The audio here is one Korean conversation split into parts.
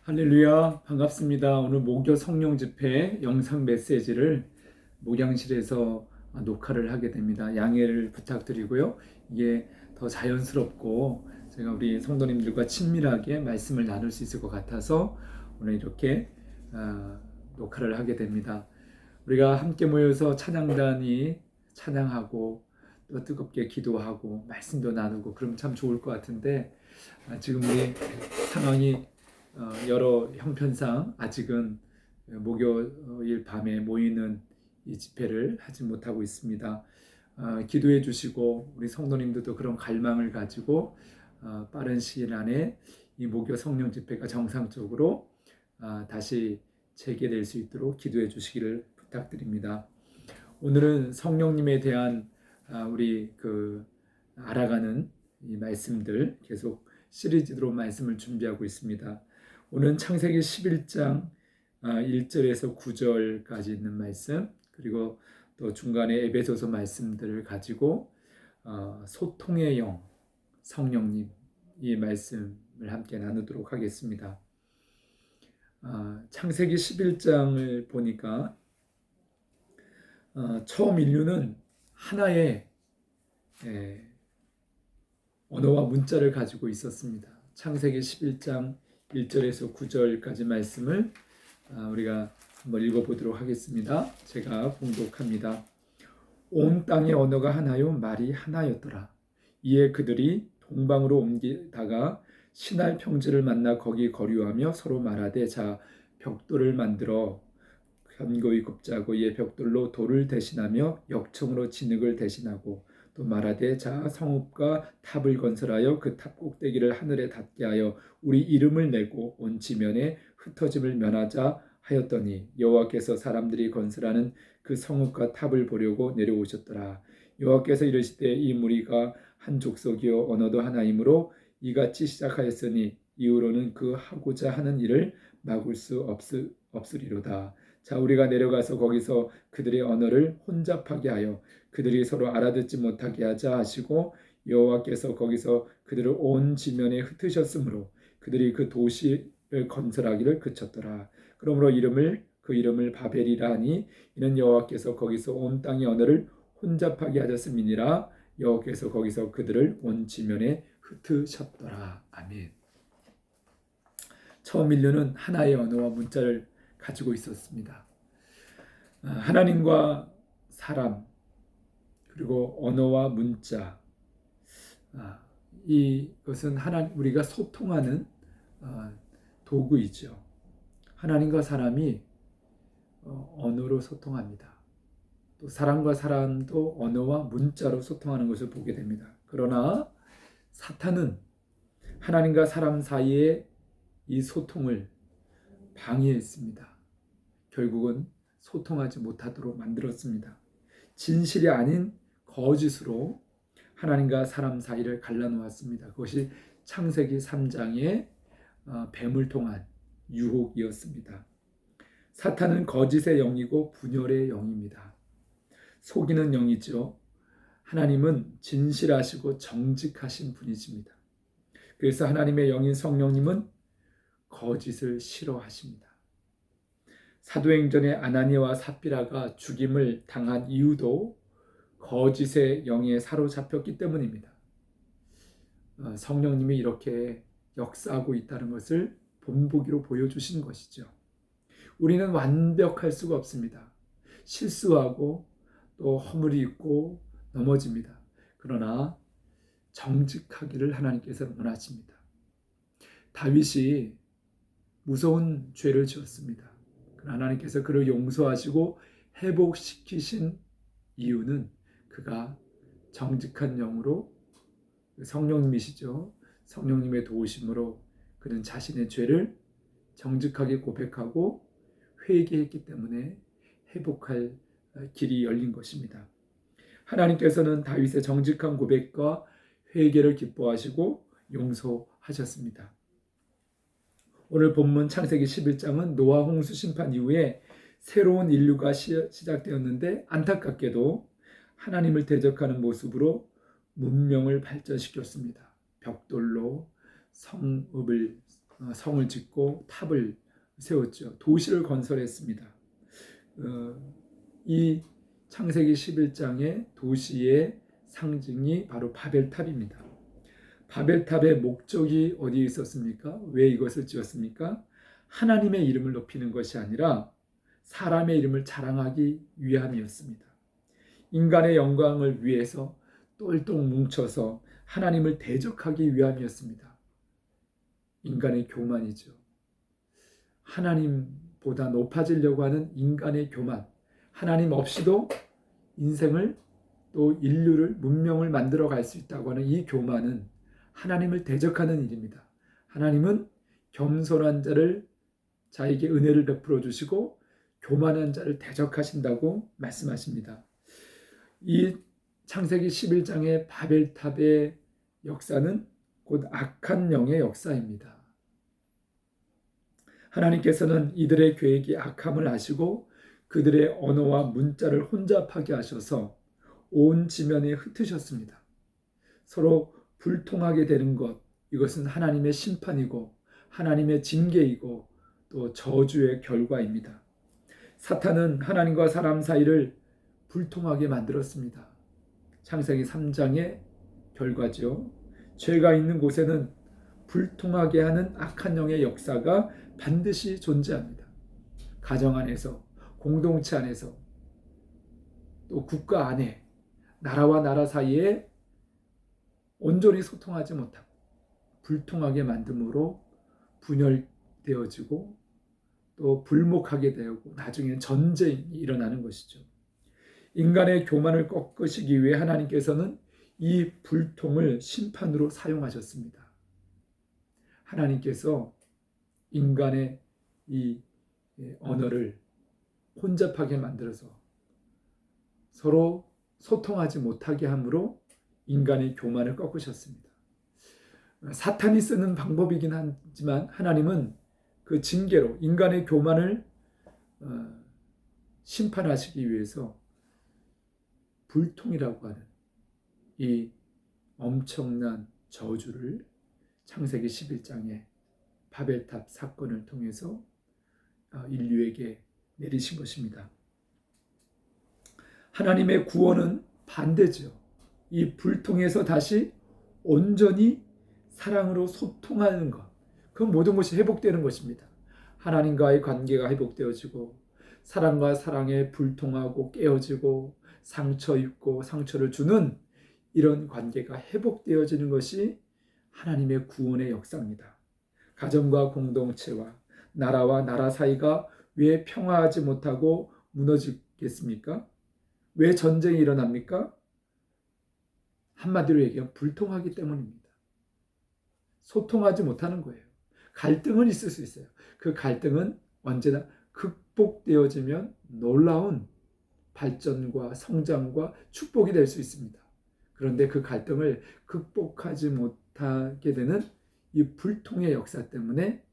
할렐루야, 반갑습니다. 오늘 목요 성령 집회 영상 메시지를 목양실에서 녹화를 하게 됩니다. 양해를 부탁드리고요. 이게 더 자연스럽고 제가 우리 성도님들과 친밀하게 말씀을 나눌 수 있을 것 같아서 오늘 이렇게 녹화를 하게 됩니다. 우리가 함께 모여서 찬양단이 찬양하고 또 뜨겁게 기도하고 말씀도 나누고 그러면 참 좋을 것 같은데 지금 우리 상황이 여러 형편상 아직은 목요일 밤에 모이는 이 집회를 하지 못하고 있습니다. 기도해 주시고 우리 성도님들도 그런 갈망을 가지고 빠른 시일 안에 이 목요 성령 집회가 정상적으로 다시 재개될 수 있도록 기도해 주시기를 부탁드립니다. 오늘은 성령님에 대한 우리 알아가는 이 말씀들 계속 시리즈로 말씀을 준비하고 있습니다. 오늘은 창세기 11장 1절에서 9절까지 있는 말씀, 그리고 또 중간에 에베소서 말씀들을 가지고 소통의 영, 성령님 이 말씀을 함께 나누도록 하겠습니다. 창세기 11장을 보니까 처음 인류는 하나의 언어와 문자를 가지고 있었습니다. 창세기 11장 1절에서 9절까지 말씀을 우리가 한번 읽어보도록 하겠습니다. 제가 봉독합니다. 온 땅의 언어가 하나요 말이 하나였더라. 이에 그들이 동방으로 옮기다가 신할 평지를 만나 거기 거류하며 서로 말하되 자 벽돌을 만들어 견고히 굽자고 이에 벽돌로 돌을 대신하며 역청으로 진흙을 대신하고 또 말하되 자 성읍과 탑을 건설하여 그 탑 꼭대기를 하늘에 닿게 하여 우리 이름을 내고 온 지면에 흩어짐을 면하자 하였더니 여호와께서 사람들이 건설하는 그 성읍과 탑을 보려고 내려오셨더라. 여호와께서 이르시되 이 무리가 한 족속이요 언어도 하나이므로 이같이 시작하였으니 이후로는 그 하고자 하는 일을 막을 수 없으리로다. 자 우리가 내려가서 거기서 그들의 언어를 혼잡하게 하여 그들이 서로 알아듣지 못하게 하자 하시고 여호와께서 거기서 그들을 온 지면에 흩으셨으므로 그들이 그 도시를 건설하기를 그쳤더라. 그러므로 그 이름을 바벨이라 하니 이는 여호와께서 거기서 온 땅의 언어를 혼잡하게 하셨음이니라. 여호와께서 거기서 그들을 온 지면에 흩으셨더라. 아멘. 처음 인류는 하나의 언어와 문자를 가지고 있었습니다. 하나님과 사람 그리고 언어와 문자 이것은 우리가 소통하는 도구이죠. 하나님과 사람이 언어로 소통합니다. 또 사람과 사람도 언어와 문자로 소통하는 것을 보게 됩니다. 그러나 사탄은 하나님과 사람 사이의 이 소통을 방해했습니다. 결국은 소통하지 못하도록 만들었습니다. 진실이 아닌 거짓으로 하나님과 사람 사이를 갈라놓았습니다. 그것이 창세기 3장의 뱀을 통한 유혹이었습니다. 사탄은 거짓의 영이고 분열의 영입니다. 속이는 영이죠. 하나님은 진실하시고 정직하신 분이십니다. 그래서 하나님의 영인 성령님은 거짓을 싫어하십니다. 사도행전의 아나니아와 삽비라가 죽임을 당한 이유도 거짓의 영에 사로잡혔기 때문입니다. 성령님이 이렇게 역사하고 있다는 것을 본보기로 보여주신 것이죠. 우리는 완벽할 수가 없습니다. 실수하고 또 허물이 있고 넘어집니다. 그러나 정직하기를 하나님께서는 원하십니다. 다윗이 무서운 죄를 지었습니다. 하나님께서 그를 용서하시고 회복시키신 이유는 그가 정직한 영으로 성령님이시죠. 성령님의 도우심으로 그는 자신의 죄를 정직하게 고백하고 회개했기 때문에 회복할 길이 열린 것입니다. 하나님께서는 다윗의 정직한 고백과 회개를 기뻐하시고 용서하셨습니다. 오늘 본문 창세기 11장은 노아 홍수 심판 이후에 새로운 인류가 시작되었는데 안타깝게도 하나님을 대적하는 모습으로 문명을 발전시켰습니다. 벽돌로 성읍을 성을 짓고 탑을 세웠죠. 도시를 건설했습니다. 이 창세기 11장의 도시의 상징이 바로 바벨탑입니다. 바벨탑의 목적이 어디에 있었습니까? 왜 이것을 지었습니까? 하나님의 이름을 높이는 것이 아니라 사람의 이름을 자랑하기 위함이었습니다. 인간의 영광을 위해서 똘똘 뭉쳐서 하나님을 대적하기 위함이었습니다. 인간의 교만이죠. 하나님보다 높아지려고 하는 인간의 교만, 하나님 없이도 인생을 또 인류를 문명을 만들어 갈 수 있다고 하는 이 교만은 하나님을 대적하는 일입니다. 하나님은 겸손한 자를 자에게 은혜를 베풀어 주시고 교만한 자를 대적하신다고 말씀하십니다. 이 창세기 11장의 바벨탑의 역사는 곧 악한 영의 역사입니다. 하나님께서는 이들의 계획이 악함을 아시고 그들의 언어와 문자를 혼잡하게 하셔서 온 지면에 흩으셨습니다. 서로 불통하게 되는 것, 이것은 하나님의 심판이고 하나님의 징계이고 또 저주의 결과입니다. 사탄은 하나님과 사람 사이를 불통하게 만들었습니다. 창세기 3장의 결과죠. 죄가 있는 곳에는 불통하게 하는 악한 영의 역사가 반드시 존재합니다. 가정 안에서, 공동체 안에서, 또 국가 안에, 나라와 나라 사이에 온전히 소통하지 못하고 불통하게 만듦으로 분열되어지고 또 불목하게 되고 나중에는 전쟁이 일어나는 것이죠. 인간의 교만을 꺾으시기 위해 하나님께서는 이 불통을 심판으로 사용하셨습니다. 하나님께서 인간의 이 언어를 혼잡하게 만들어서 서로 소통하지 못하게 함으로 인간의 교만을 꺾으셨습니다. 사탄이 쓰는 방법이긴 하지만 하나님은 그 징계로 인간의 교만을 심판하시기 위해서 불통이라고 하는 이 엄청난 저주를 창세기 11장의 바벨탑 사건을 통해서 인류에게 내리신 것입니다. 하나님의 구원은 반대죠. 이 불통에서 다시 온전히 사랑으로 소통하는 것, 그 모든 것이 회복되는 것입니다. 하나님과의 관계가 회복되어지고 사랑과 사랑에 불통하고 깨어지고 상처 입고 상처를 주는 이런 관계가 회복되어지는 것이 하나님의 구원의 역사입니다. 가정과 공동체와 나라와 나라 사이가 왜 평화하지 못하고 무너지겠습니까? 왜 전쟁이 일어납니까? 한마디로 얘기하면 불통하기 때문입니다. 소통하지 못하는 거예요. 갈등은 있을 수 있어요. 그 갈등은 언제나 극복되어지면 놀라운 발전과 성장과 축복이 될 수 있습니다. 그런데 그 갈등을 극복하지 못하게 되는 이 불통의 역사 때문에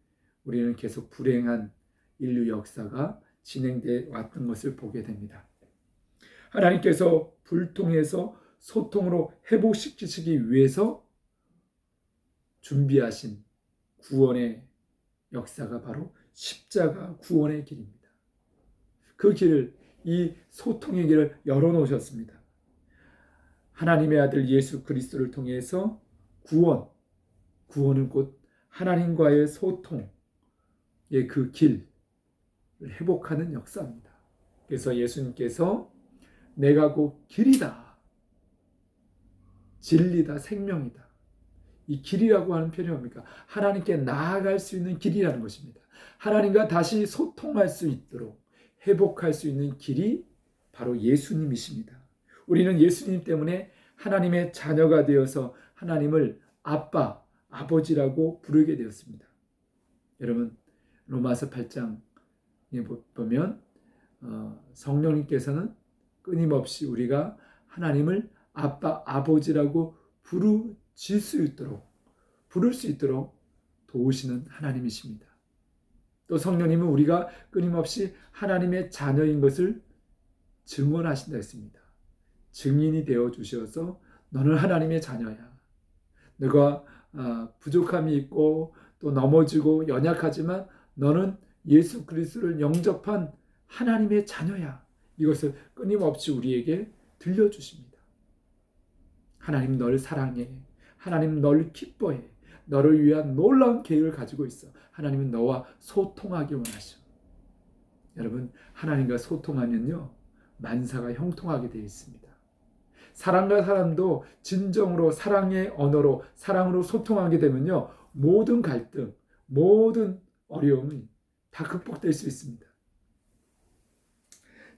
우리는 계속 불행한 인류 역사가 진행되어 왔던 것을 보게 됩니다. 하나님께서 불통에서 소통으로 회복시키시기 위해서 준비하신 구원의 역사가 바로 십자가 구원의 길입니다. 그 길을, 이 소통의 길을 열어놓으셨습니다. 하나님의 아들 예수 그리스도를 통해서 구원은 곧 하나님과의 소통의 그 길을 회복하는 역사입니다. 그래서 예수님께서 내가 곧 길이다, 진리다, 생명이다. 이 길이라고 하는 표현이 뭡니까? 하나님께 나아갈 수 있는 길이라는 것입니다. 하나님과 다시 소통할 수 있도록 회복할 수 있는 길이 바로 예수님이십니다. 우리는 예수님 때문에 하나님의 자녀가 되어서 하나님을 아빠, 아버지라고 부르게 되었습니다. 여러분, 로마서 8장에 보면 성령님께서는 끊임없이 우리가 하나님을 아빠, 아버지라고 부를 수 있도록 도우시는 하나님이십니다. 또 성령님은 우리가 끊임없이 하나님의 자녀인 것을 증언하신다 했습니다. 증인이 되어 주셔서 너는 하나님의 자녀야. 너가 부족함이 있고 또 넘어지고 연약하지만 너는 예수 그리스도를 영접한 하나님의 자녀야. 이것을 끊임없이 우리에게 들려주십니다. 하나님 너를 사랑해. 하나님 너를 기뻐해. 너를 위한 놀라운 계획을 가지고 있어. 하나님은 너와 소통하기 원하셔. 여러분, 하나님과 소통하면요, 만사가 형통하게 되어 있습니다. 사람과 사람도 진정으로 사랑의 언어로, 사랑으로 소통하게 되면요, 모든 갈등, 모든 어려움이 다 극복될 수 있습니다.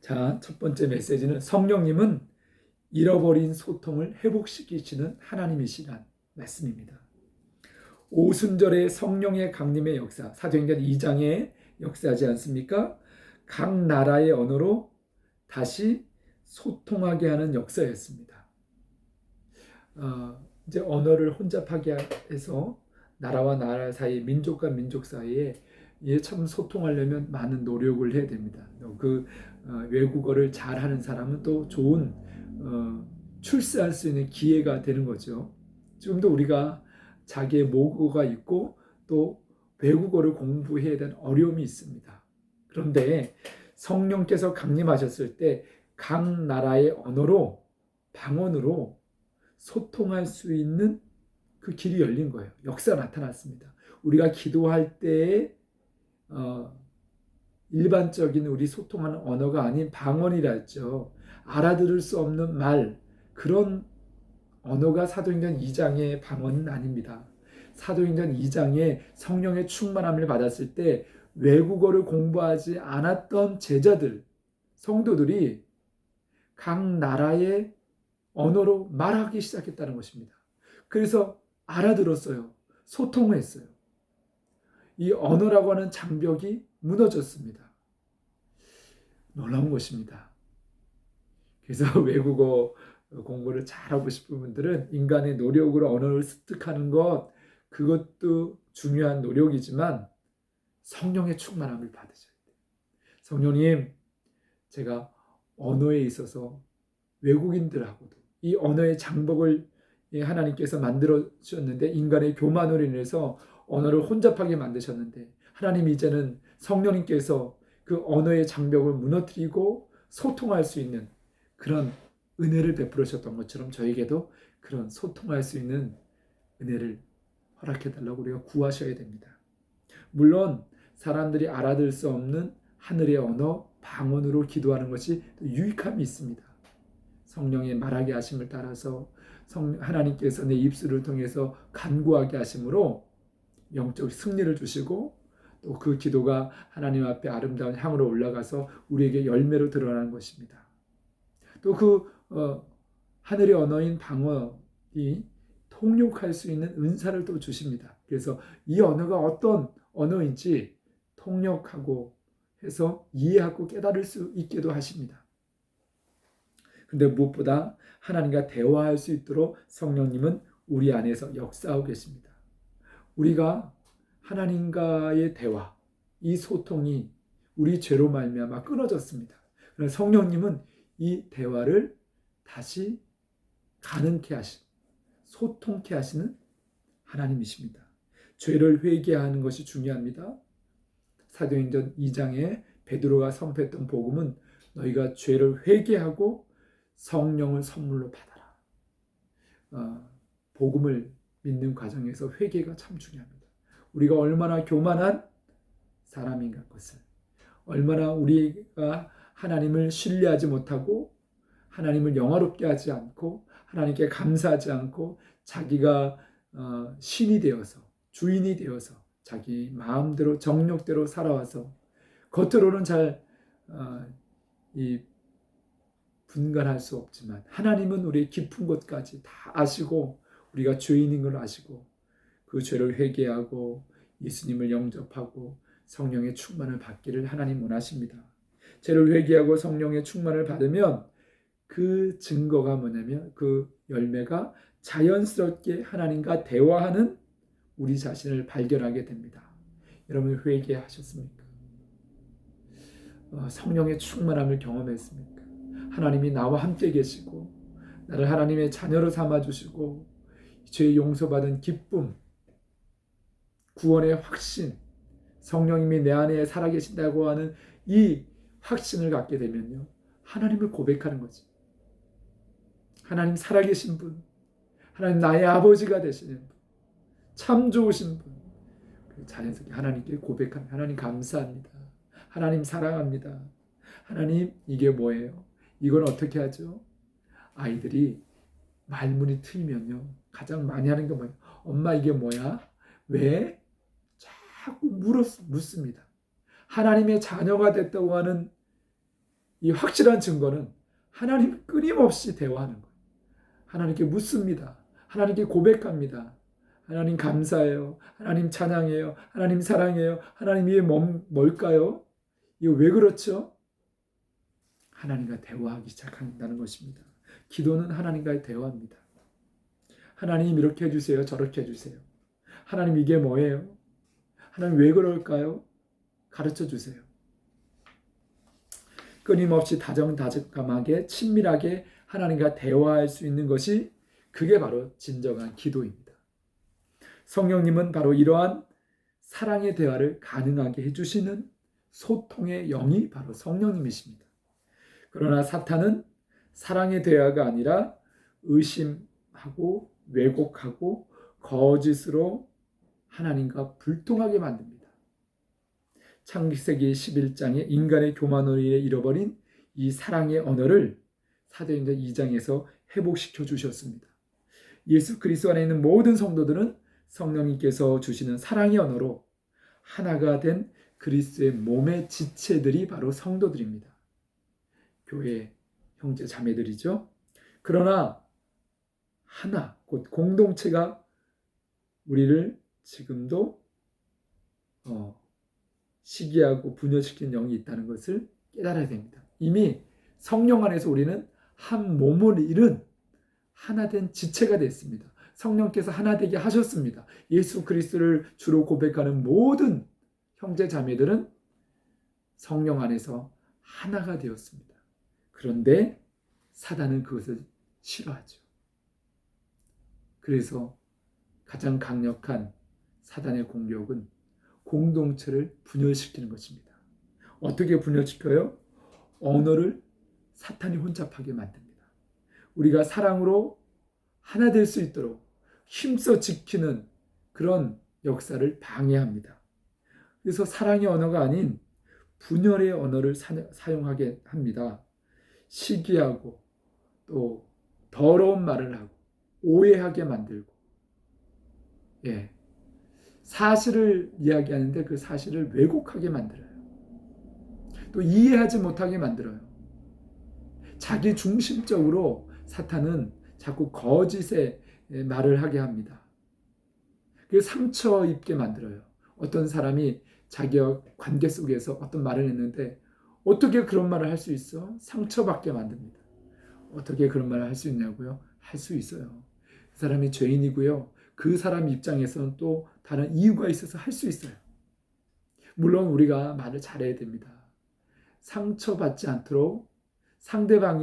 자, 첫 번째 메시지는 성령님은 잃어버린 소통을 회복시키시는 하나님이시란 말씀입니다. 오순절의 성령의 강림의 역사, 사도행전 2장에 역사하지 않습니까? 각 나라의 언어로 다시 소통하게 하는 역사였습니다. 이제 언어를 혼잡하게 해서 나라와 나라 사이, 민족과 민족 사이에 참 소통하려면 많은 노력을 해야 됩니다. 그 외국어를 잘하는 사람은 또 좋은 출세할 수 있는 기회가 되는 거죠. 지금도 우리가 자기의 모국어가 있고 또 외국어를 공부해야 되는 어려움이 있습니다. 그런데 성령께서 강림하셨을 때 각 나라의 언어로, 방언으로 소통할 수 있는 그 길이 열린 거예요. 역사가 나타났습니다. 우리가 기도할 때에 일반적인 우리 소통하는 언어가 아닌 방언이라 했죠. 알아들을 수 없는 말, 그런 언어가 사도행전 2장의 방언은 아닙니다. 사도행전 2장에 성령의 충만함을 받았을 때 외국어를 공부하지 않았던 제자들, 성도들이 각 나라의 언어로 말하기 시작했다는 것입니다. 그래서 알아들었어요. 소통을 했어요. 이 언어라고 하는 장벽이 무너졌습니다. 놀라운 것입니다. 그래서 외국어 공부를 잘하고 싶은 분들은 인간의 노력으로 언어를 습득하는 것, 그것도 중요한 노력이지만 성령의 충만함을 받으셔야 돼요. 성령님, 제가 언어에 있어서 외국인들하고도 이 언어의 장벽을 하나님께서 만들어 주셨는데, 인간의 교만으로 인해서 언어를 혼잡하게 만드셨는데, 하나님 이제는 성령님께서 그 언어의 장벽을 무너뜨리고 소통할 수 있는 그런 은혜를 베풀으셨던 것처럼 저에게도 그런 소통할 수 있는 은혜를 허락해달라고 우리가 구하셔야 됩니다. 물론 사람들이 알아들 수 없는 하늘의 언어, 방언으로 기도하는 것이 유익함이 있습니다. 성령의 말하게 하심을 따라서 하나님께서 내 입술을 통해서 간구하게 하심으로 영적 승리를 주시고, 또 그 기도가 하나님 앞에 아름다운 향으로 올라가서 우리에게 열매로 드러나는 것입니다. 또 그 하늘의 언어인 방언이 통역할 수 있는 은사를 또 주십니다. 그래서 이 언어가 어떤 언어인지 통역하고 해서 이해하고 깨달을 수 있게도 하십니다. 근데 무엇보다 하나님과 대화할 수 있도록 성령님은 우리 안에서 역사하고 계십니다. 우리가 하나님과의 대화, 이 소통이 우리 죄로 말미암아 끊어졌습니다. 그러나 성령님은 이 대화를 다시 가능케 하시고 소통케 하시는 하나님이십니다. 죄를 회개하는 것이 중요합니다. 사도행전 2장에 베드로가 선포했던 복음은 너희가 죄를 회개하고 성령을 선물로 받아라. 복음을 믿는 과정에서 회개가 참 중요합니다. 우리가 얼마나 교만한 사람인가 것을, 얼마나 우리가 하나님을 신뢰하지 못하고 하나님을 영화롭게 하지 않고 하나님께 감사하지 않고 자기가 신이 되어서, 주인이 되어서 자기 마음대로 정욕대로 살아와서 겉으로는 잘 분간할 수 없지만 하나님은 우리의 깊은 곳까지 다 아시고 우리가 죄인인 걸 아시고 그 죄를 회개하고 예수님을 영접하고 성령의 충만을 받기를 하나님 원하십니다. 죄를 회개하고 성령의 충만을 받으면 그 증거가 뭐냐면, 그 열매가 자연스럽게 하나님과 대화하는 우리 자신을 발견하게 됩니다. 여러분 회개하셨습니까? 성령의 충만함을 경험했습니까? 하나님이 나와 함께 계시고 나를 하나님의 자녀로 삼아주시고 죄 용서받은 기쁨, 구원의 확신, 성령님이 내 안에 살아계신다고 하는 이 확신을 갖게 되면요, 하나님을 고백하는 거지. 하나님 살아계신 분, 하나님 나의 아버지가 되시는 분, 참 좋으신 분, 자연스럽게 하나님께 고백합니다. 하나님 감사합니다. 하나님 사랑합니다. 하나님 이게 뭐예요? 이건 어떻게 하죠? 아이들이 말문이 트이면요, 가장 많이 하는 게 뭐예요? 엄마 이게 뭐야? 왜? 자꾸 묻습니다. 하나님의 자녀가 됐다고 하는 이 확실한 증거는 하나님 끊임없이 대화하는 거예요. 하나님께 묻습니다. 하나님께 고백합니다. 하나님 감사해요. 하나님 찬양해요. 하나님 사랑해요. 하나님 이게 뭘까요? 이거 왜 그렇죠? 하나님과 대화하기 시작한다는 것입니다. 기도는 하나님과의 대화입니다. 하나님 이렇게 해주세요. 저렇게 해주세요. 하나님 이게 뭐예요? 하나님 왜 그럴까요? 가르쳐 주세요. 끊임없이 다정다감하게 친밀하게 하나님과 대화할 수 있는 것이 그게 바로 진정한 기도입니다. 성령님은 바로 이러한 사랑의 대화를 가능하게 해주시는 소통의 영이 바로 성령님이십니다. 그러나 사탄은 사랑의 대화가 아니라 의심하고 왜곡하고 거짓으로 하나님과 불통하게 만듭니다. 창세기 11장에 인간의 교만으로 인해 잃어버린 이 사랑의 언어를 사도행전 2장에서 회복시켜 주셨습니다. 예수 그리스도 안에 있는 모든 성도들은 성령님께서 주시는 사랑의 언어로 하나가 된 그리스도의 몸의 지체들이 바로 성도들입니다. 교회 형제 자매들이죠. 그러나 하나, 곧 공동체가 우리를 지금도 시기하고 분열시키는 영이 있다는 것을 깨달아야 됩니다. 이미 성령 안에서 우리는 한 몸을 이룬 하나된 지체가 됐습니다. 성령께서 하나 되게 하셨습니다. 예수 그리스도를 주로 고백하는 모든 형제 자매들은 성령 안에서 하나가 되었습니다. 그런데 사단은 그것을 싫어하죠. 그래서 가장 강력한 사단의 공격은 공동체를 분열시키는 것입니다. 어떻게 분열시켜요? 언어를 사탄이 혼잡하게 만듭니다. 우리가 사랑으로 하나 될 수 있도록 힘써 지키는 그런 역사를 방해합니다. 그래서 사랑의 언어가 아닌 분열의 언어를 사용하게 합니다. 시기하고 또 더러운 말을 하고 오해하게 만들고, 사실을 이야기하는데 그 사실을 왜곡하게 만들어요. 또 이해하지 못하게 만들어요. 자기 중심적으로 사탄은 자꾸 거짓의 말을 하게 합니다. 그래서 상처 입게 만들어요. 어떤 사람이 자기와 관계 속에서 어떤 말을 했는데 어떻게 그런 말을 할 수 있어? 상처받게 만듭니다. 어떻게 그런 말을 할 수 있냐고요? 할 수 있어요. 그 사람이 죄인이고요. 그 사람 입장에서는 또 다른 이유가 있어서 할 수 있어요. 물론 우리가 말을 잘해야 됩니다. 상처받지 않도록 상대방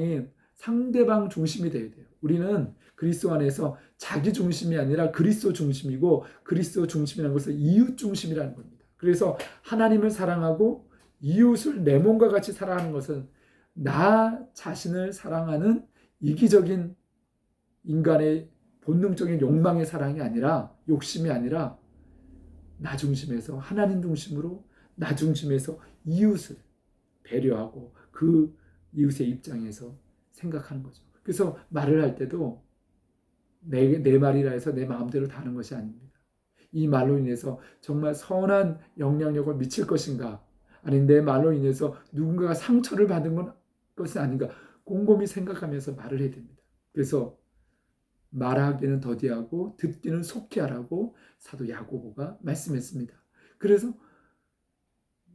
중심이 돼야 돼요. 우리는 그리스도 안에서 자기 중심이 아니라 그리스도 중심이고, 그리스도 중심이라는 것은 이웃 중심이라는 겁니다. 그래서 하나님을 사랑하고 이웃을 내 몸과 같이 사랑하는 것은 나 자신을 사랑하는 이기적인 인간의 본능적인 욕망의 사랑이 아니라, 욕심이 아니라 나 중심에서 하나님 중심으로, 나 중심에서 이웃을 배려하고 그 이웃의 입장에서 생각하는 거죠. 그래서 말을 할 때도 내 말이라 해서 내 마음대로 다 하는 것이 아닙니다. 이 말로 인해서 정말 선한 영향력을 미칠 것인가, 아니 내 말로 인해서 누군가가 상처를 받은 것은 아닌가, 곰곰이 생각하면서 말을 해야 됩니다. 그래서 말하기는 더디하고 듣기는 속히 하라고 사도 야고보가 말씀했습니다. 그래서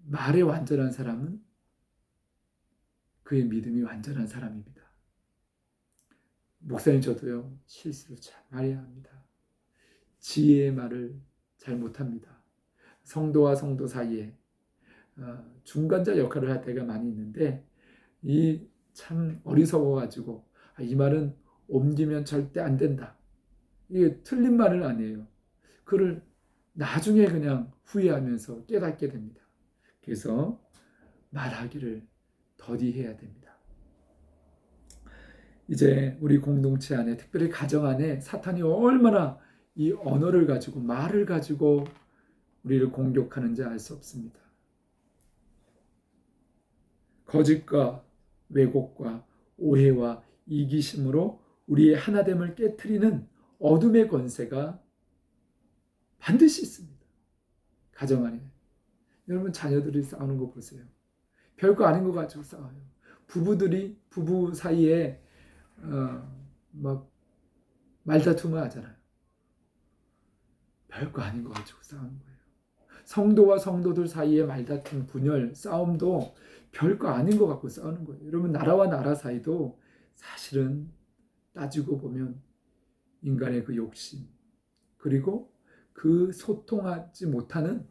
말에 완전한 사람은 그의 믿음이 완전한 사람입니다. 목사님 저도요, 실수를 잘 말해야 합니다. 지혜의 말을 잘 못합니다. 성도와 성도 사이에 중간자 역할을 할 때가 많이 있는데, 이 참 어리석어가지고 이 말은 옮기면 절대 안 된다, 이게 틀린 말은 아니에요. 그를 나중에 그냥 후회하면서 깨닫게 됩니다. 그래서 말하기를 더디해야 됩니다. 이제 우리 공동체 안에, 특별히 가정 안에 사탄이 얼마나 이 언어를 가지고, 말을 가지고 우리를 공격하는지 알 수 없습니다. 거짓과 왜곡과 오해와 이기심으로 우리의 하나됨을 깨트리는 어둠의 권세가 반드시 있습니다. 가정 안에. 여러분, 자녀들이 싸우는 거 보세요. 별거 아닌 거 가지고 싸워요. 부부 사이에 막 말다툼을 하잖아요. 별거 아닌 거 가지고 싸우는 거예요. 성도와 성도들 사이에 말다툼, 분열, 싸움도 별거 아닌 거 갖고 싸우는 거예요. 여러분, 나라와 나라 사이도 사실은 따지고 보면 인간의 그 욕심, 그리고 그 소통하지 못하는,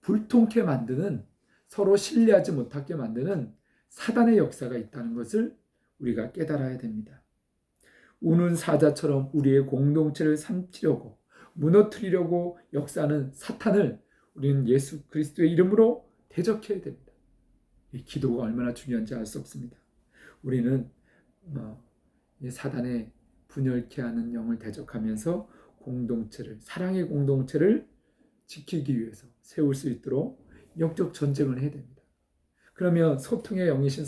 불통케 만드는, 서로 신뢰하지 못하게 만드는 사단의 역사가 있다는 것을 우리가 깨달아야 됩니다. 우는 사자처럼 우리의 공동체를 삼키려고, 무너뜨리려고 역사하는 사탄을 우리는 예수 그리스도의 이름으로 대적해야 됩니다. 이 기도가 얼마나 중요한지 알 수 없습니다. 우리는 사단의 분열케 하는 영을 대적하면서 공동체를, 사랑의 공동체를 지키기 위해서 세울 수 있도록 영적 전쟁을 해야 됩니다. 그러면 소통의 영이신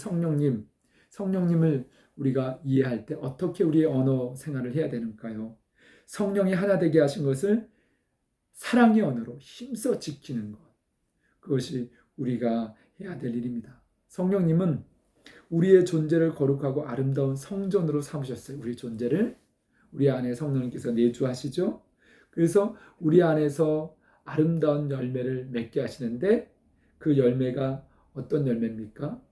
성령님을 우리가 이해할 때 어떻게 우리의 언어 생활을 해야 되는가요? 성령이 하나 되게 하신 것을 사랑의 언어로 힘써 지키는 것, 그것이 우리가 해야 될 일입니다. 성령님은 우리의 존재를 거룩하고 아름다운 성전으로 삼으셨어요. 우리 존재를, 우리 안에 성령님께서 내주하시죠. 그래서 우리 안에서 아름다운 열매를 맺게 하시는데, 그 열매가 어떤 열매입니까?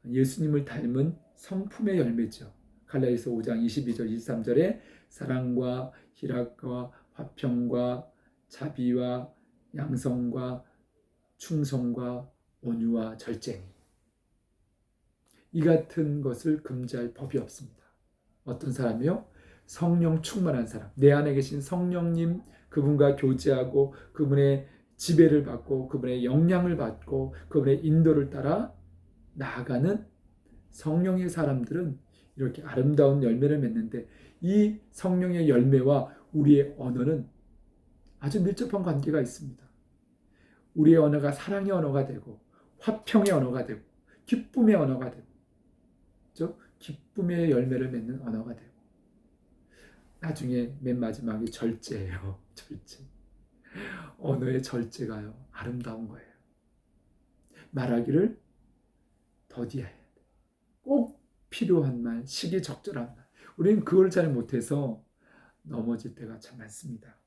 예수님을 닮은 성품의 열매죠. 갈라디아서 5장 22절 23절에 사랑과 희락과 화평과 자비와 양성과 충성과 온유와 절제니, 이 같은 것을 금지할 법이 없습니다. 어떤 사람이요? 성령 충만한 사람, 내 안에 계신 성령님, 그분과 교제하고 그분의 지배를 받고 그분의 영향을 받고 그분의 인도를 따라 나아가는 성령의 사람들은 이렇게 아름다운 열매를 맺는데, 이 성령의 열매와 우리의 언어는 아주 밀접한 관계가 있습니다. 우리의 언어가 사랑의 언어가 되고, 화평의 언어가 되고, 기쁨의 언어가 되고, 그렇죠? 기쁨의 열매를 맺는 언어가 되고, 나중에 맨 마지막이 절제예요. 절제. 언어의 절제가요, 아름다운 거예요. 말하기를 더디해야 돼. 꼭 필요한 말, 시기적절한 말. 우리는 그걸 잘 못해서 넘어질 때가 참 많습니다.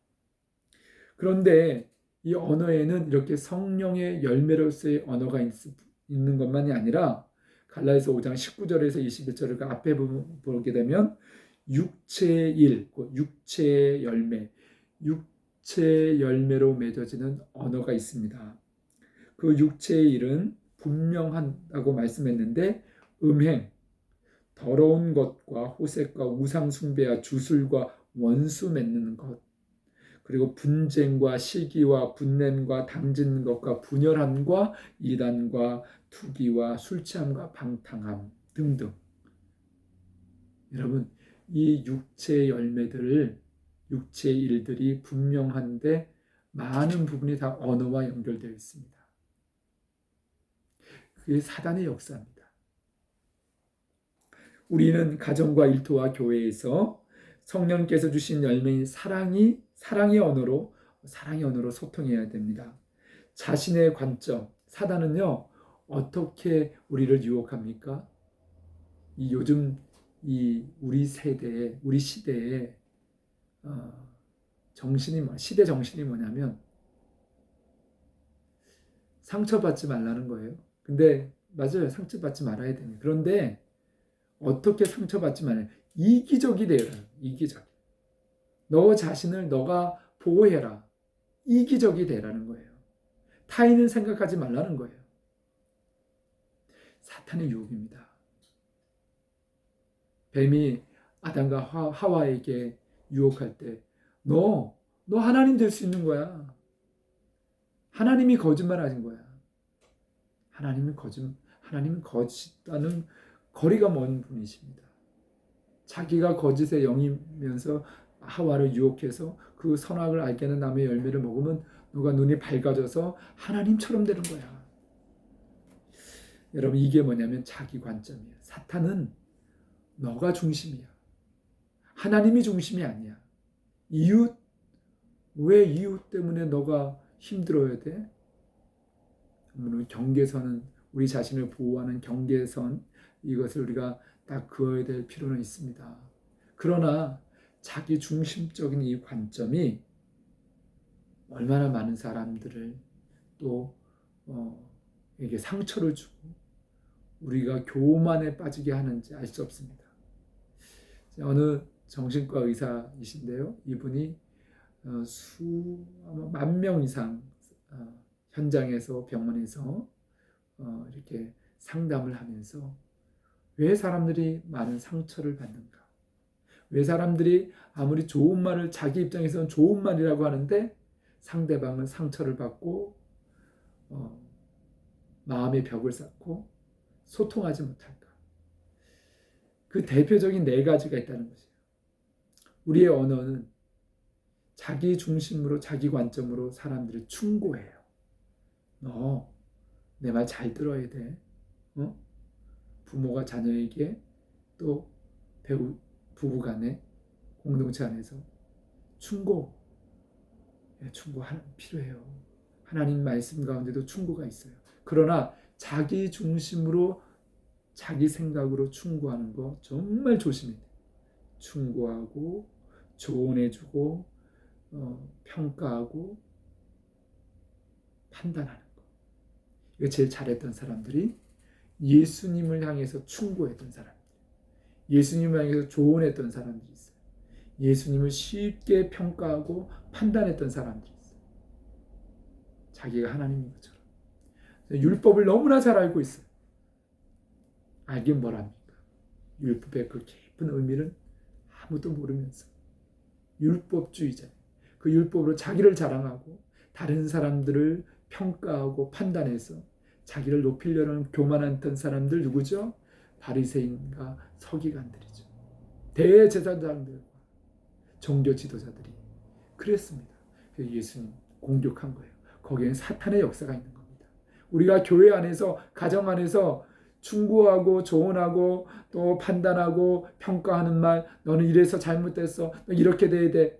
그런데 이 언어에는 이렇게 성령의 열매로서의 언어가 있는 것만이 아니라, 갈라디아서 5장 19절에서 21절을 그 앞에 보게 되면 육체의 일, 육체의 열매, 육체의 열매로 맺어지는 언어가 있습니다. 그 육체의 일은 분명하다고 말씀했는데, 음행, 더러운 것과 호색과 우상 숭배와 주술과 원수 맺는 것, 그리고 분쟁과 시기와 분냄과 당짓는 것과 분열함과 이단과 투기와 술 취함과 방탕함 등등. 여러분, 이 육체의 열매들을, 육체의 일들이 분명한데 많은 부분이 다 언어와 연결되어 있습니다. 그게 사단의 역사입니다. 우리는 가정과 일터와 교회에서 성령께서 주신 열매인 사랑의 언어로 소통해야 됩니다. 자신의 관점, 사단은요, 어떻게 우리를 유혹합니까? 요즘 우리 세대에, 우리 시대에 시대 정신이 뭐냐면 상처받지 말라는 거예요. 근데 맞아요, 상처받지 말아야 됩니다. 그런데 어떻게 상처받지 말아요? 이기적이 되어요. 이기적. 너 자신을 너가 보호해라. 이기적이 되라는 거예요. 타인을 생각하지 말라는 거예요. 사탄의 유혹입니다. 뱀이 아담과 하와에게 유혹할 때, 너 너 하나님 될 수 있는 거야. 하나님이 거짓말하신 거야. 하나님은 거짓과는 거리가 먼 분이십니다. 자기가 거짓의 영이면서 하와를 유혹해서 그 선악을 알게 하는 나무의 열매를 먹으면 너가 눈이 밝아져서 하나님처럼 되는 거야. 여러분, 이게 뭐냐면 자기 관점이에요. 사탄은 너가 중심이야. 하나님이 중심이 아니야. 왜 이웃 때문에 너가 힘들어야 돼? 물론 경계선은 우리 자신을 보호하는 경계선, 이것을 우리가 딱 그어야 될 필요는 있습니다. 그러나 자기 중심적인 이 관점이 얼마나 많은 사람들을 또 이게 상처를 주고 우리가 교만에 빠지게 하는지 알 수 없습니다. 어느 정신과 의사이신데요, 이분이 아마 10,000명 이상 현장에서 병원에서 이렇게 상담을 하면서 왜 사람들이 많은 상처를 받는가? 왜 사람들이 아무리 좋은 말을 자기 입장에서는 좋은 말이라고 하는데 상대방은 상처를 받고 마음의 벽을 쌓고 소통하지 못할까? 그 대표적인 4가지가 있다는 것이에요. 우리의 언어는 자기 중심으로 자기 관점으로 사람들을 충고해요. 너 내 말 잘 들어야 돼. 부모가 자녀에게 또 부부간에 공동체 안에서 충고하는 필요해요. 하나님 말씀 가운데도 충고가 있어요. 그러나 자기 중심으로 자기 생각으로 충고하는 거 정말 조심해야 돼요. 충고하고 조언해주고 평가하고 판단하는 거. 이거 제일 잘했던 사람들이 예수님을 향해서 충고했던 사람들, 예수님을 향해서 조언했던 사람들이 있어요. 예수님을 쉽게 평가하고 판단했던 사람들이 있어요. 자기가 하나님인 것처럼. 율법을 너무나 잘 알고 있어요. 알긴 뭐랍니까? 율법의 그 깊은 의미는 아무도 모르면서 율법주의자, 그 율법으로 자기를 자랑하고 다른 사람들을 평가하고 판단해서 자기를 높이려는 교만했던 사람들 누구죠? 바리새인과 서기관들이죠. 대제사장들과 종교 지도자들이 그랬습니다. 그래서 예수님 공격한 거예요. 거기에는 사탄의 역사가 있는 겁니다. 우리가 교회 안에서, 가정 안에서 충고하고 조언하고 또 판단하고 평가하는 말, 너는 이래서 잘못됐어, 너 이렇게 돼야 돼,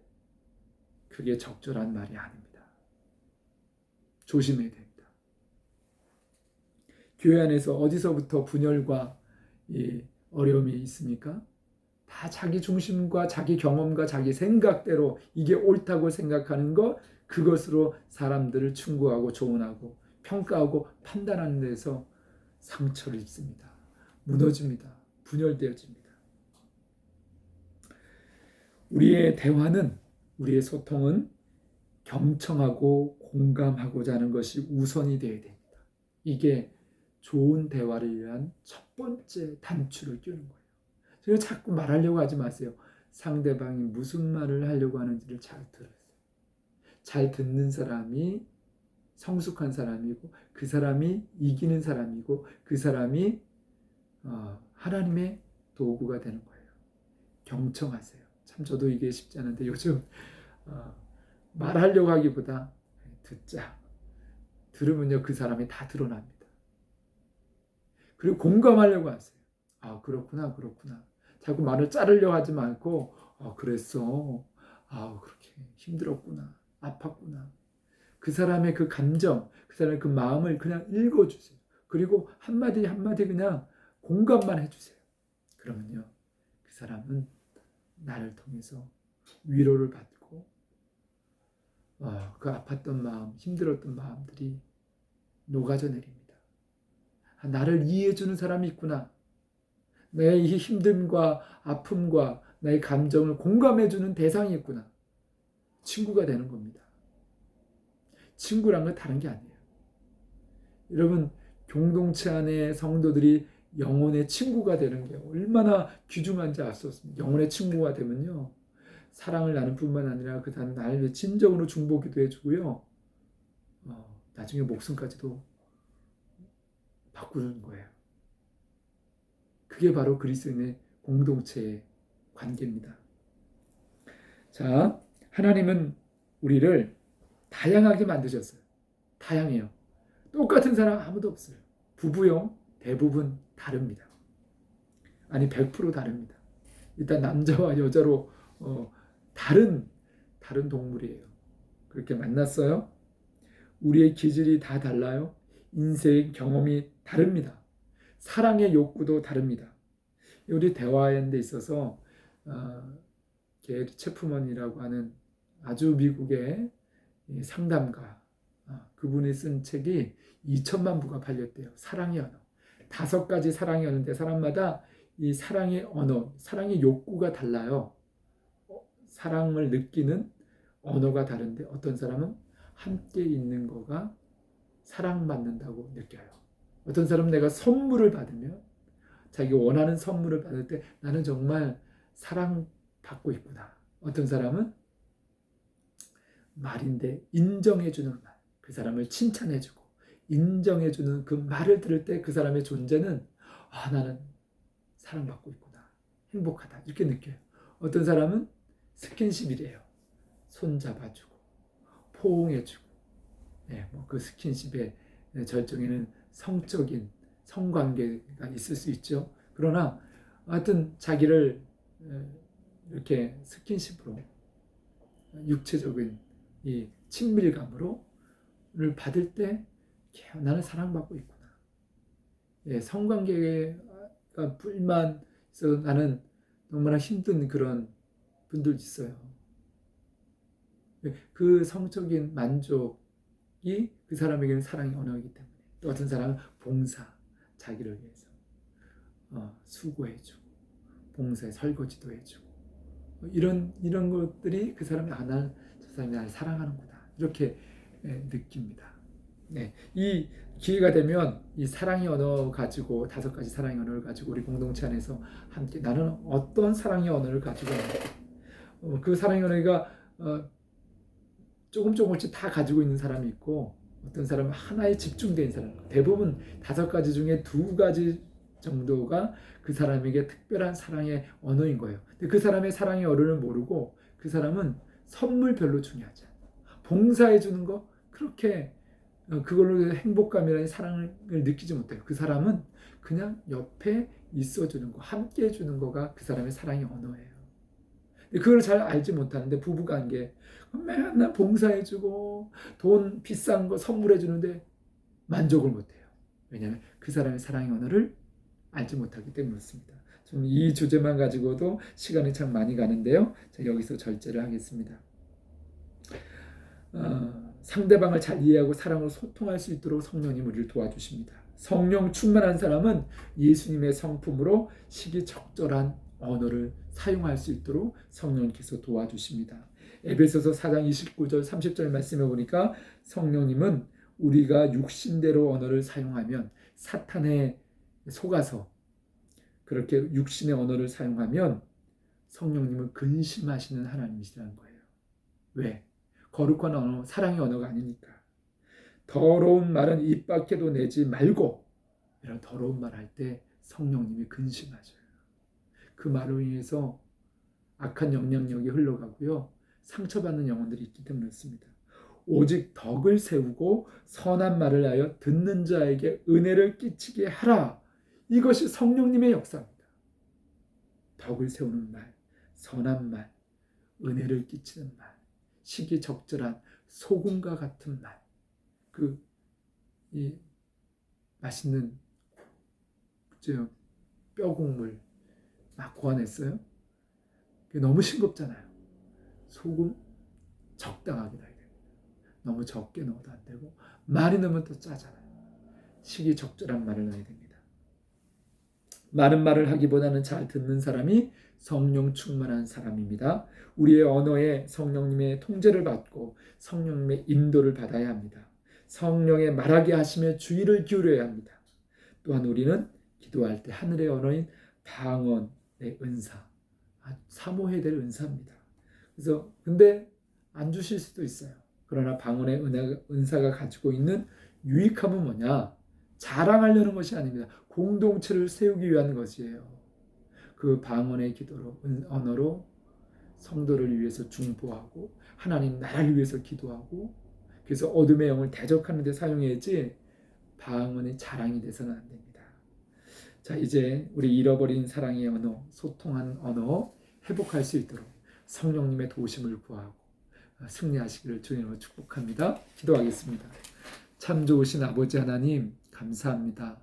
그게 적절한 말이 아닙니다. 조심해야 됩니다. 교회 안에서 어디서부터 분열과 어려움이 있습니까? 다 자기 중심과 자기 경험과 자기 생각대로 이게 옳다고 생각하는 것, 그것으로 사람들을 충고하고 조언하고 평가하고 판단하는 데서 상처를 입습니다. 무너집니다. 분열되어집니다. 우리의 대화는, 우리의 소통은 경청하고 공감하고자 하는 것이 우선이 되어야 됩니다. 이게 좋은 대화를 위한 첫 번째 단추를 끼우는 거예요. 그래서 자꾸 말하려고 하지 마세요. 상대방이 무슨 말을 하려고 하는지를 잘 들으세요. 잘 듣는 사람이 성숙한 사람이고, 그 사람이 이기는 사람이고, 그 사람이 하나님의 도구가 되는 거예요. 경청하세요. 참 저도 이게 쉽지 않은데 요즘 말하려고 하기보다 듣자. 들으면요, 그 사람이 다 드러납니다. 그리고 공감하려고 하세요. 아, 그렇구나. 자꾸 말을 자르려고 하지 말고, 그랬어. 그렇게 힘들었구나. 아팠구나. 그 사람의 그 감정, 그 사람의 그 마음을 그냥 읽어주세요. 그리고 한마디 한마디 그냥 공감만 해주세요. 그러면요, 그 사람은 나를 통해서 위로를 받고 그 아팠던 마음, 힘들었던 마음들이 녹아져 내립니다. 나를 이해해주는 사람이 있구나. 내 이 힘듦과 아픔과 나의 감정을 공감해주는 대상이 있구나. 친구가 되는 겁니다. 친구란 건 다른 게 아니에요. 여러분, 공동체 안에 성도들이 영혼의 친구가 되는 게 얼마나 귀중한지 알 수 없습니다. 영혼의 친구가 되면요, 사랑을 나눌 뿐만 아니라 그 다음 나를 진정으로 중보기도 해주고요. 나중에 목숨까지도 바꾸는 거예요. 그게 바로 그리스도인의 공동체의 관계입니다. 자, 하나님은 우리를 다양하게 만드셨어요. 다양해요. 똑같은 사람 아무도 없어요. 부부요, 대부분 다릅니다. 아니 100% 다릅니다. 일단 남자와 여자로 다른 동물이에요. 그렇게 만났어요. 우리의 기질이 다 달라요. 인생 경험이 다릅니다. 사랑의 욕구도 다릅니다. 우리 대화하는 데 있어서 게리 체프먼이라고 하는 아주 미국의 상담가, 그분이 쓴 책이 2천만 부가 팔렸대요. 사랑의 언어. 5가지 사랑의 언어인데 사람마다 이 사랑의 언어, 사랑의 욕구가 달라요. 사랑을 느끼는 언어가 다른데 어떤 사람은 함께 있는 거가 사랑받는다고 느껴요. 어떤 사람은 내가 선물을 받으면 자기가 원하는 선물을 받을 때 나는 정말 사랑받고 있구나. 어떤 사람은 말인데 인정해주는 말, 그 사람을 칭찬해주고 인정해주는 그 말을 들을 때 그 사람의 존재는 나는 사랑받고 있구나, 행복하다 이렇게 느껴요. 어떤 사람은 스킨십이래요. 손 잡아주고 포옹해주고, 그 스킨십의 절정에는 성적인 성관계가 있을 수 있죠. 그러나 하여튼 자기를 이렇게 스킨십으로 육체적인 이 친밀감으로를 받을 때 나는 사랑받고 있구나. 성관계가 불만 있어서 나는 너무나 힘든 그런 분들도 있어요. 그 성적인 만족이 그 사람에게는 사랑의 언어이기 때문에. 또 어떤 사람은 봉사, 자기를 위해서 수고해주고 봉사에 설거지도 해주고 이런 것들이 그 사람이 저 사람이 나를 사랑하는구나 이렇게 느낍니다. 이 기회가 되면 이 사랑의 언어 가지고 5가지 사랑의 언어를 가지고 우리 공동체 안에서 함께 나는 어떤 사랑의 언어를 가지고 있는가, 그 사랑의 언어가 조금씩 다 가지고 있는 사람이 있고 어떤 사람은 하나에 집중된 사람, 대부분 5가지 중에 2가지 정도가 그 사람에게 특별한 사랑의 언어인 거예요. 근데 그 사람의 사랑의 언어를 모르고 그 사람은 선물 별로 중요하지 않아요. 봉사해 주는 거 그렇게 그걸로 행복감이라는 사랑을 느끼지 못해요. 그 사람은 그냥 옆에 있어주는 거, 함께 해주는 거가 그 사람의 사랑의 언어예요. 그걸 잘 알지 못하는데 부부관계 맨날 봉사해주고 돈 비싼 거 선물해주는데 만족을 못해요. 왜냐하면 그 사람의 사랑의 언어를 알지 못하기 때문에 그렇습니다. 좀 이 주제만 가지고도 시간이 참 많이 가는데요. 자, 여기서 절제를 하겠습니다. 상대방을 잘 이해하고 사랑으로 소통할 수 있도록 성령님 우리를 도와주십니다. 성령 충만한 사람은 예수님의 성품으로 시기적절한 언어를 사용할 수 있도록 성령님께서 도와주십니다. 에베소서 4장 29절 30절 말씀해 보니까 성령님은 우리가 육신대로 언어를 사용하면 사탄에 속아서 그렇게 육신의 언어를 사용하면 성령님은 근심하시는 하나님이시라는 거예요. 왜? 거룩한 언어, 사랑의 언어가 아니니까. 더러운 말은 입 밖에도 내지 말고 이런 더러운 말 할 때 성령님이 근심하셔요. 그 말로 인해서 악한 영향력이 흘러가고요. 상처받는 영혼들이 있기 때문에 그렇습니다. 오직 덕을 세우고 선한 말을 하여 듣는 자에게 은혜를 끼치게 하라. 이것이 성령님의 역사입니다. 덕을 세우는 말, 선한 말, 은혜를 끼치는 말, 시기적절한 소금과 같은 말, 이 맛있는 뼈국물 막 고안했어요. 너무 싱겁잖아요. 소금 적당하게 넣어야 됩니다. 너무 적게 넣어도 안 되고 많이 넣으면 또 짜잖아요. 시기적절한 말을 넣어야 됩니다. 많은 말을 하기보다는 잘 듣는 사람이 성령 충만한 사람입니다. 우리의 언어에 성령님의 통제를 받고 성령님의 인도를 받아야 합니다. 성령의 말하게 하심에 주의를 기울여야 합니다. 또한 우리는 기도할 때 하늘의 언어인 방언의 은사, 사모해야 될 은사입니다. 그래서 근데 안 주실 수도 있어요. 그러나 방언의 은사가 가지고 있는 유익함은 뭐냐? 자랑하려는 것이 아닙니다. 공동체를 세우기 위한 것이에요. 그 방언의 기도로, 언어로 성도를 위해서 중보하고 하나님 나라를 위해서 기도하고 그래서 어둠의 영을 대적하는 데 사용해야지 방언의 자랑이 돼서는 안 됩니다. 자, 이제 우리 잃어버린 사랑의 언어, 소통한 언어 회복할 수 있도록 성령님의 도우심을 구하고 승리하시기를 주님으로 축복합니다. 기도하겠습니다. 참 좋으신 아버지 하나님 감사합니다.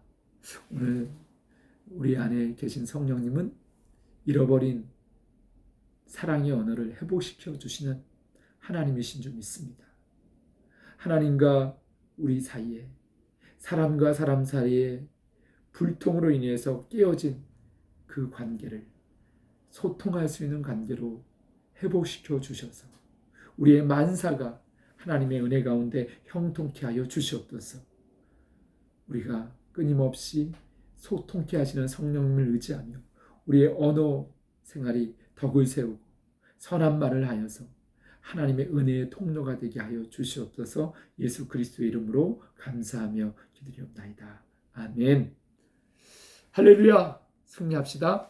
오늘 우리 안에 계신 성령님은 잃어버린 사랑의 언어를 회복시켜 주시는 하나님이신 줄 믿습니다. 하나님과 우리 사이에 사람과 사람 사이에 불통으로 인해서 깨어진 그 관계를 소통할 수 있는 관계로 회복시켜 주셔서 우리의 만사가 하나님의 은혜 가운데 형통케 하여 주시옵소서. 우리가 끊임없이 소통케 하시는 성령님을 의지하며 우리의 언어 생활이 덕을 세우고 선한 말을 하여서 하나님의 은혜의 통로가 되게 하여 주시옵소서. 예수 그리스도의 이름으로 감사하며 기도리옵나이다. 아멘. 할렐루야. 승리합시다.